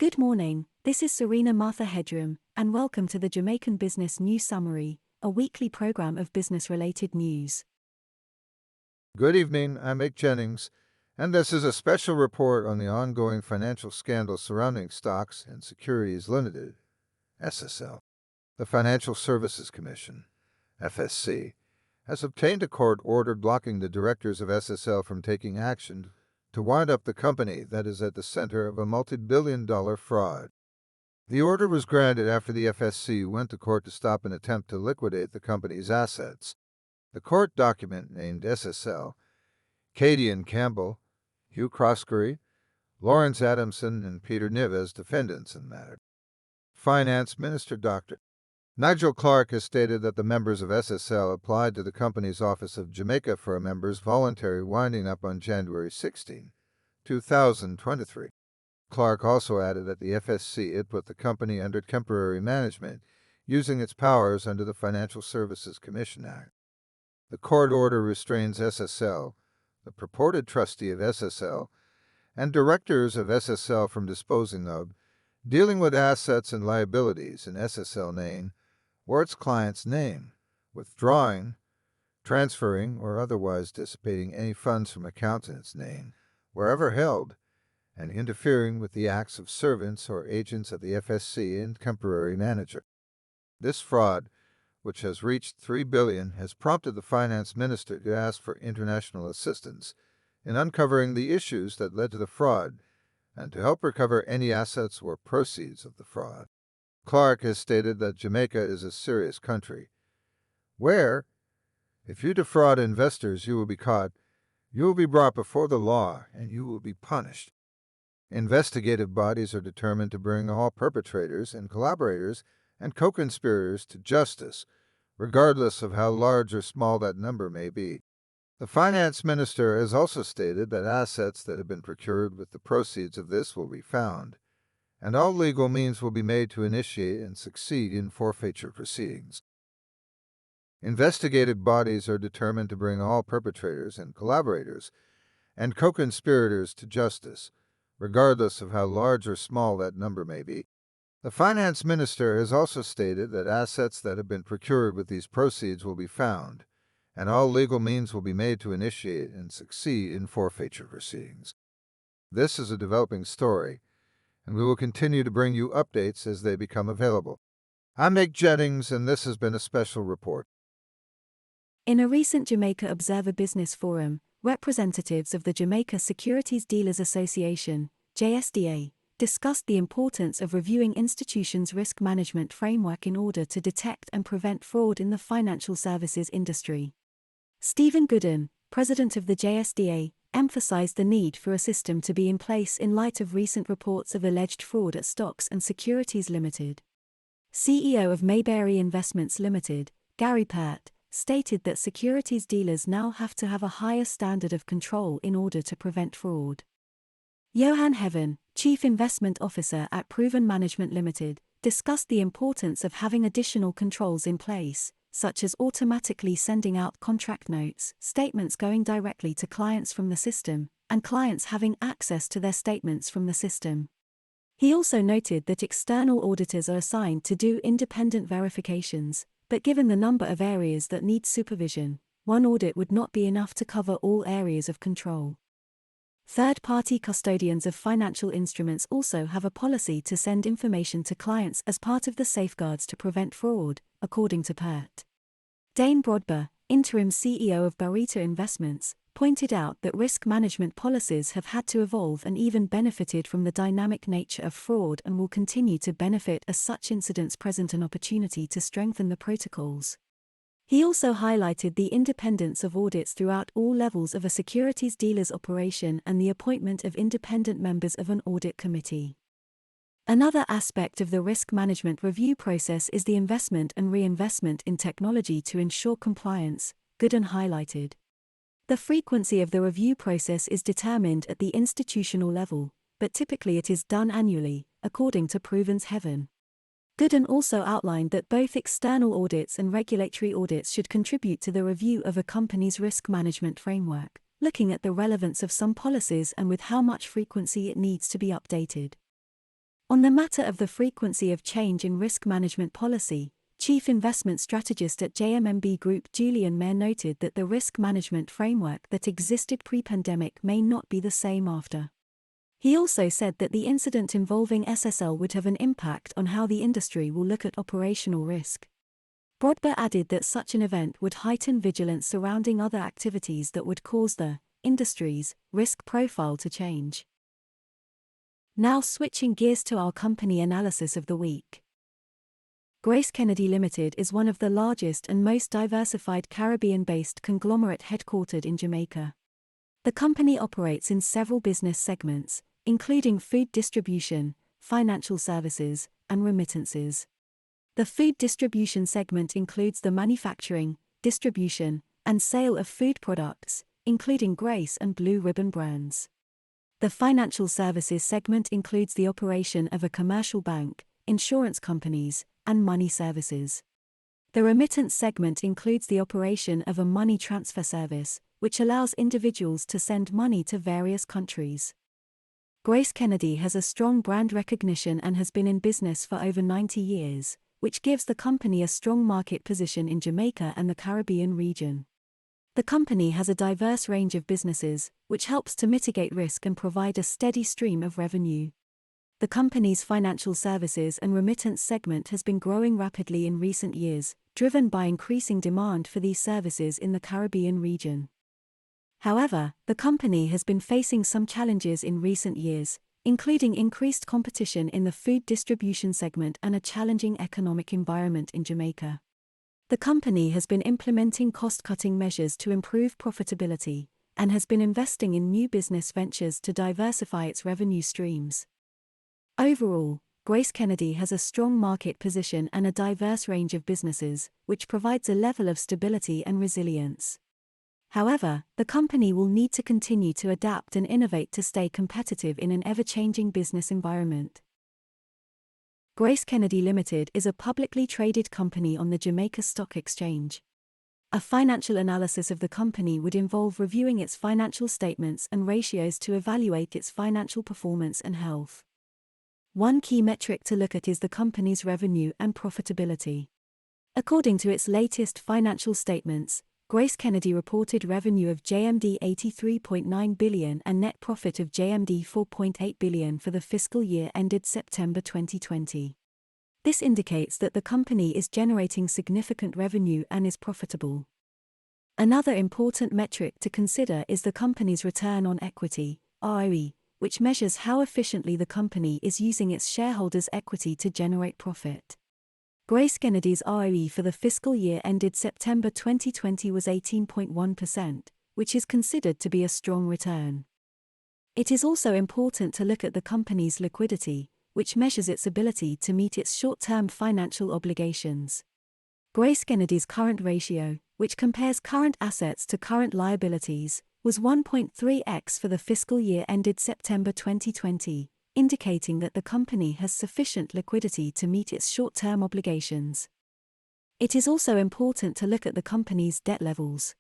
Good morning, this is Serena Martha Hedrum, and welcome to the Jamaican Business News Summary, a weekly program of business-related news. Good evening, I'm Mick Jennings, and this is a special report on the ongoing financial scandal surrounding Stocks and Securities Limited, SSL. The Financial Services Commission, FSC, has obtained a court order blocking the directors of SSL from taking action to wind up the company that is at the center of a multi-billion-dollar fraud. The order was granted after the FSC went to court to stop an attempt to liquidate the company's assets. The court document named SSL, Katie and Campbell, Hugh Croskery, Lawrence Adamson, and Peter Niv as defendants in the matter. Finance Minister Dr. Nigel Clark has stated that the members of SSL applied to the company's Office of Jamaica for a member's voluntary winding up on January 16, 2023. Clark also added that the FSC had put the company under temporary management, using its powers under the Financial Services Commission Act. The court order restrains SSL, the purported trustee of SSL, and directors of SSL from disposing of, dealing with assets and liabilities in SSL name or its client's name, withdrawing, transferring, or otherwise dissipating any funds from accounts in its name, wherever held, and interfering with the acts of servants or agents of the FSC and temporary manager. This fraud, which has reached $3 billion, has prompted the finance minister to ask for international assistance in uncovering the issues that led to the fraud and to help recover any assets or proceeds of the fraud. Clark has stated that Jamaica is a serious country, where, if you defraud investors, you will be caught, you will be brought before the law, and you will be punished. Investigative bodies are determined to bring all perpetrators and collaborators and co-conspirators to justice, regardless of how large or small that number may be. The finance minister has also stated that assets that have been procured with the proceeds of this will be found, and all legal means will be made to initiate and succeed in forfeiture proceedings. Investigative bodies are determined to bring all perpetrators and collaborators and co-conspirators to justice, regardless of how large or small that number may be. The finance minister has also stated that assets that have been procured with these proceeds will be found, and all legal means will be made to initiate and succeed in forfeiture proceedings. This is a developing story, and we will continue to bring you updates as they become available. I'm Mick Jennings, and this has been a special report. In a recent Jamaica Observer Business Forum, representatives of the Jamaica Securities Dealers Association, JSDA, discussed the importance of reviewing institutions' risk management framework in order to detect and prevent fraud in the financial services industry. Stephen Gooden, president of the JSDA, emphasized the need for a system to be in place in light of recent reports of alleged fraud at Stocks and Securities Limited. CEO of Mayberry Investments Limited, Gary Pert, stated that securities dealers now have to have a higher standard of control in order to prevent fraud. Johan Heaven, Chief Investment Officer at Proven Management Limited, discussed the importance of having additional controls in place, such as automatically sending out contract notes, statements going directly to clients from the system, and clients having access to their statements from the system. He also noted that external auditors are assigned to do independent verifications, but given the number of areas that need supervision, one audit would not be enough to cover all areas of control. Third-party custodians of financial instruments also have a policy to send information to clients as part of the safeguards to prevent fraud, according to Pert. Dane Brodber, interim CEO of Barita Investments, pointed out that risk management policies have had to evolve and even benefited from the dynamic nature of fraud and will continue to benefit as such incidents present an opportunity to strengthen the protocols. He also highlighted the independence of audits throughout all levels of a securities dealer's operation and the appointment of independent members of an audit committee. Another aspect of the risk management review process is the investment and reinvestment in technology to ensure compliance, Gooden highlighted. The frequency of the review process is determined at the institutional level, but typically it is done annually, according to Proven's Heaven. Gooden also outlined that both external audits and regulatory audits should contribute to the review of a company's risk management framework, looking at the relevance of some policies and with how much frequency it needs to be updated. On the matter of the frequency of change in risk management policy, Chief Investment Strategist at JMMB Group Julian Mayer noted that the risk management framework that existed pre-pandemic may not be the same after. He also said that the incident involving SSL would have an impact on how the industry will look at operational risk. Brodber added that such an event would heighten vigilance surrounding other activities that would cause the industry's risk profile to change. Now switching gears to our company analysis of the week. Grace Kennedy Limited is one of the largest and most diversified Caribbean-based conglomerate headquartered in Jamaica. The company operates in several business segments, including food distribution, financial services, and remittances. The food distribution segment includes the manufacturing, distribution, and sale of food products, including Grace and Blue Ribbon brands. The financial services segment includes the operation of a commercial bank, insurance companies, and money services. The remittance segment includes the operation of a money transfer service, which allows individuals to send money to various countries. Grace Kennedy has a strong brand recognition and has been in business for over 90 years, which gives the company a strong market position in Jamaica and the Caribbean region. The company has a diverse range of businesses, which helps to mitigate risk and provide a steady stream of revenue. The company's financial services and remittance segment has been growing rapidly in recent years, driven by increasing demand for these services in the Caribbean region. However, the company has been facing some challenges in recent years, including increased competition in the food distribution segment and a challenging economic environment in Jamaica. The company has been implementing cost-cutting measures to improve profitability, and has been investing in new business ventures to diversify its revenue streams. Overall, Grace Kennedy has a strong market position and a diverse range of businesses, which provides a level of stability and resilience. However, the company will need to continue to adapt and innovate to stay competitive in an ever-changing business environment. Grace Kennedy Limited is a publicly traded company on the Jamaica Stock Exchange. A financial analysis of the company would involve reviewing its financial statements and ratios to evaluate its financial performance and health. One key metric to look at is the company's revenue and profitability. According to its latest financial statements, Grace Kennedy reported revenue of JMD 83.9 billion and net profit of JMD 4.8 billion for the fiscal year ended September 2020. This indicates that the company is generating significant revenue and is profitable. Another important metric to consider is the company's return on equity, ROE, which measures how efficiently the company is using its shareholders' equity to generate profit. Grace Kennedy's ROE for the fiscal year ended September 2020 was 18.1%, which is considered to be a strong return. It is also important to look at the company's liquidity, which measures its ability to meet its short-term financial obligations. Grace Kennedy's current ratio, which compares current assets to current liabilities, was 1.3x for the fiscal year ended September 2020, indicating that the company has sufficient liquidity to meet its short-term obligations. It is also important to look at the company's debt levels.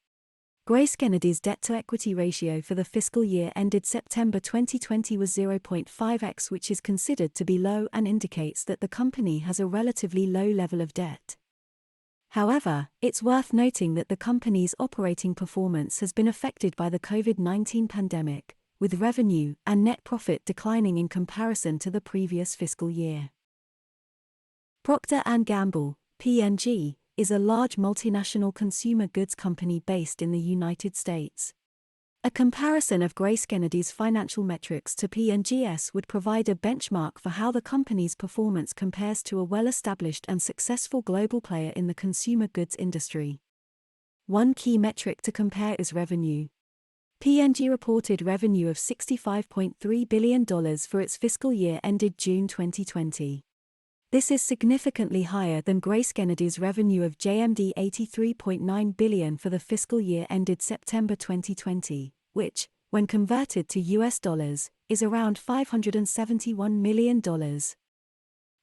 Grace Kennedy's debt-to-equity ratio for the fiscal year ended September 2020 was 0.5x, which is considered to be low and indicates that the company has a relatively low level of debt. However, it's worth noting that the company's operating performance has been affected by the COVID-19 pandemic, with revenue and net profit declining in comparison to the previous fiscal year. Procter & Gamble, P&G, is a large multinational consumer goods company based in the United States. A comparison of Grace Kennedy's financial metrics to P&G's would provide a benchmark for how the company's performance compares to a well-established and successful global player in the consumer goods industry. One key metric to compare is revenue. P&G reported revenue of $65.3 billion for its fiscal year ended June 2020. This is significantly higher than Grace Kennedy's revenue of JMD 83.9 billion for the fiscal year ended September 2020, which, when converted to US dollars, is around $571 million.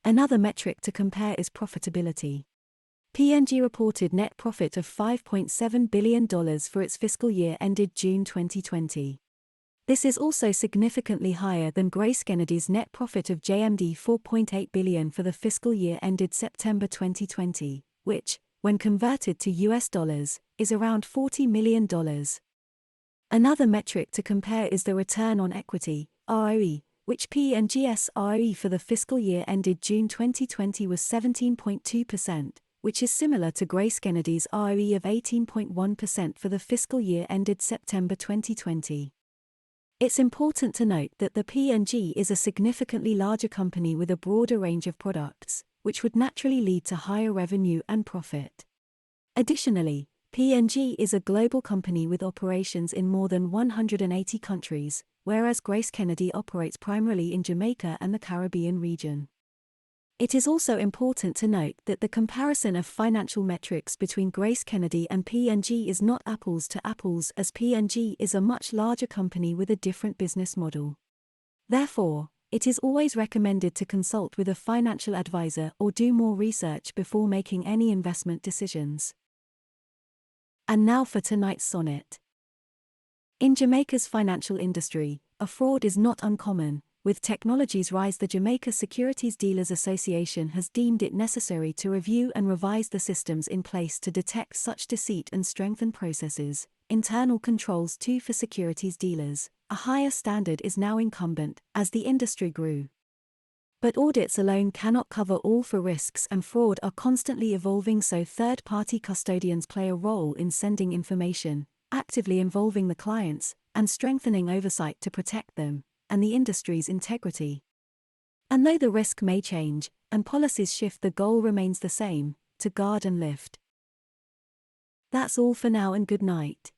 Another metric to compare is profitability. P&G reported net profit of $5.7 billion for its fiscal year ended June 2020. This is also significantly higher than Grace Kennedy's net profit of JMD 4.8 billion for the fiscal year ended September 2020, which, when converted to US dollars, is around $40 million. Another metric to compare is the return on equity, ROE, which P&G's ROE for the fiscal year ended June 2020 was 17.2%, which is similar to Grace Kennedy's ROE of 18.1% for the fiscal year ended September 2020. It's important to note that the P&G is a significantly larger company with a broader range of products, which would naturally lead to higher revenue and profit. Additionally, P&G is a global company with operations in more than 180 countries, whereas Grace Kennedy operates primarily in Jamaica and the Caribbean region. It is also important to note that the comparison of financial metrics between Grace Kennedy and P&G is not apples to apples, as P&G is a much larger company with a different business model. Therefore, it is always recommended to consult with a financial advisor or do more research before making any investment decisions. And now for tonight's sonnet. In Jamaica's financial industry, a fraud is not uncommon. With technology's rise, the Jamaica Securities Dealers Association has deemed it necessary to review and revise the systems in place to detect such deceit and strengthen processes, internal controls too for securities dealers. A higher standard is now incumbent, as the industry grew. But audits alone cannot cover all, for risks and fraud are constantly evolving, so third-party custodians play a role in sending information, actively involving the clients, and strengthening oversight to protect them and the industry's integrity. And though the risk may change, and policies shift, the goal remains the same: to guard and lift. That's all for now, and good night.